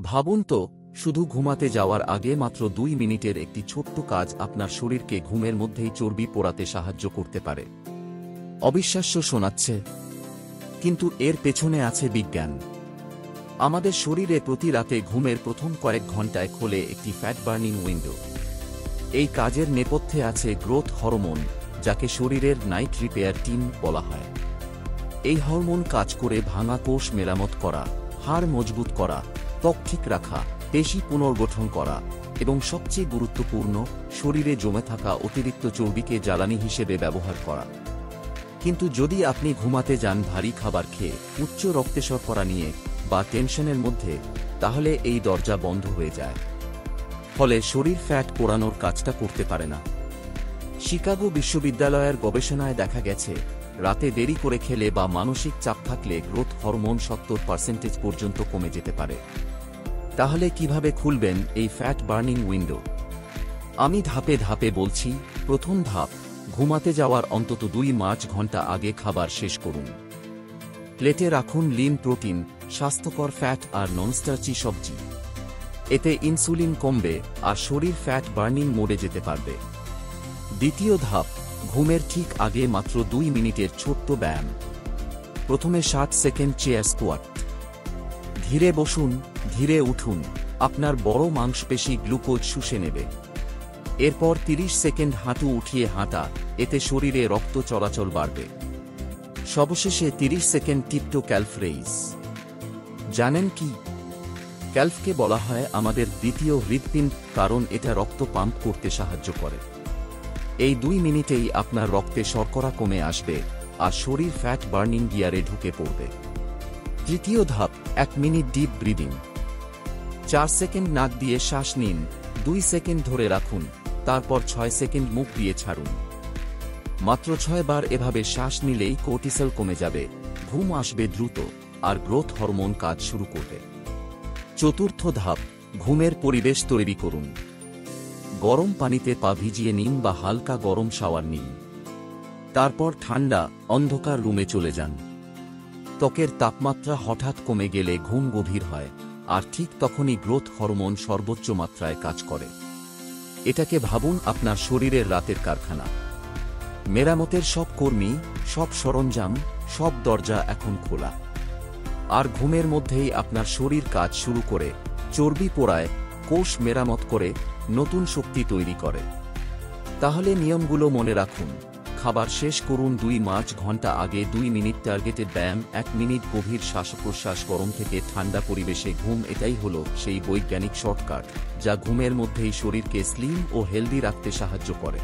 ভাবুন তো, শুধু ঘুমাতে যাওয়ার আগে মাত্র 2 মিনিটের একটি ছোট্ট কাজ আপনার শরীরকে ঘুমের মধ্যেই চর্বি পোড়াতে সাহায্য করতে পারে। অবিশ্বাস্য শোনাচ্ছে, কিন্তু এর পেছনে আছে বিজ্ঞান। আমাদের শরীরে প্রতি রাতে ঘুমের প্রথম কয়েক ঘন্টায় খোলে একটি ফ্যাট বার্নিং উইন্ডো। এই কাজের নেপথ্যে আছে গ্রোথ হরমোন, যাকে শরীরের নাইট রিপেয়ার টিম বলা হয়। এই হরমোন কাজ করে ভাঙা কোষ মেরামত করা, হাড় মজবুত করা, ত্বক ঠিক রাখা, পেশি পুনর্গঠন করা এবং সবচেয়ে গুরুত্বপূর্ণ, শরীরে জমে থাকা অতিরিক্ত চর্বিকে জ্বালানি হিসেবে ব্যবহার করা। কিন্তু যদি আপনি ঘুমাতে যান ভারী খাবার খেয়ে, উচ্চ রক্তে শর্করা নিয়ে বা টেনশনের মধ্যে, তাহলে এই দরজা বন্ধ হয়ে যায়। ফলে শরীর ফ্যাট পোড়ানোর কাজটা করতে পারে না। শিকাগো বিশ্ববিদ্যালয়ের গবেষণায় দেখা গেছে, রাতে দেরি করে খেলে বা মানসিক চাপ থাকলে গ্রোথ হরমোন 70% পর্যন্ত কমে যেতে পারে। তাহলে কিভাবে খুলবেন এই ফ্যাট বার্নিং উইন্ডো? আমি ধাপে ধাপে বলছি। প্রথম ধাপ, ঘুমাতে যাওয়ার অন্তত 2 ঘন্টা আগে খাবার শেষ করুন। প্লেটে রাখুন লিন প্রোটিন, স্বাস্থ্যকর ফ্যাট আর ননস্টার্চি সবজি। এতে ইনসুলিন কমবে আর শরীর ফ্যাট বার্নিং মোডে যেতে পারবে। দ্বিতীয় ধাপ, ঘুমের ঠিক আগে মাত্র 2 মিনিটের ছোট্ট ব্যায়াম। প্রথমে 60 সেকেন্ড চেয়ার স্কোয়াট। ধীরে বসুন, ধীরে উঠুন, আপনার বড় মাংসপেশি গ্লুকোজ শুষে নেবে। এরপর 30 সেকেন্ড হাঁটু উঠিয়ে হাঁটা, এতে শরীরে রক্ত চলাচল বাড়বে। সবশেষে 30 সেকেন্ড টিপটো ক্যালফ রেইজ। জানেন কি? ক্যালফকে বলা হয় আমাদের দ্বিতীয় হৃৎপিণ্ড, কারণ এটা রক্ত পাম্প করতে সাহায্য করে। এই 2 মিনিটেই আপনার রক্তে শর্করা কমে আসবে আর শরীর ফ্যাট বার্নিং গিয়ারে ঢুকে পড়বে। তৃতীয় ধাপ, 1 মিনিট ডিপ ব্রিদিং। 4 সেকেন্ড নাক দিয়ে শ্বাস নিন, 2 সেকেন্ড ধরে রাখুন, তারপর 6 সেকেন্ড মুখ দিয়ে ছাড়ুন। মাত্র 6 বার এভাবে শ্বাস নিলেই কর্টিসল কমে যাবে, ঘুম আসবে দ্রুত আর গ্রোথ হরমোন কাজ শুরু করবে। চতুর্থ ধাপ, ঘুমের পরিবেশ তৈরি করুন। গরম পানিতে পা ভিজিয়ে নিন বা হালকা গরম শাওয়ার নিন। তারপর ঠান্ডা, অন্ধকার রুমে চলে যান। ত্বকের তাপমাত্রা হঠাৎ কমে গেলে ঘুম গভীর হয়, আর ঠিক তখনই গ্রোথ হরমোন সর্বোচ্চ মাত্রায় কাজ করে। এটাকে ভাবুন আপনার শরীরের রাতের কারখানা। মেরামতের সব কর্মী, সব সরঞ্জাম, সব দরজা এখন খোলা। আর ঘুমের মধ্যেই আপনার শরীর কাজ শুরু করে, চর্বি পোড়ায়, কোষ মেরামত করে, নতুন শক্তি তৈরি করে। তাহলে নিয়মগুলো মনে রাখুন। খাবার শেষ করুন 2 ঘন্টা আগে, 2 মিনিট টার্গেটেড ব্যায়াম, 1 মিনিট গভীর শ্বাস প্রশ্বাস, গরম থেকে ঠান্ডা পরিবেশে ঘুম। এটাই হলো সেই বৈজ্ঞানিক শর্টকাট যা ঘুমের মধ্যেই শরীরকে স্লিম ও হেলদি রাখতে সাহায্য করে।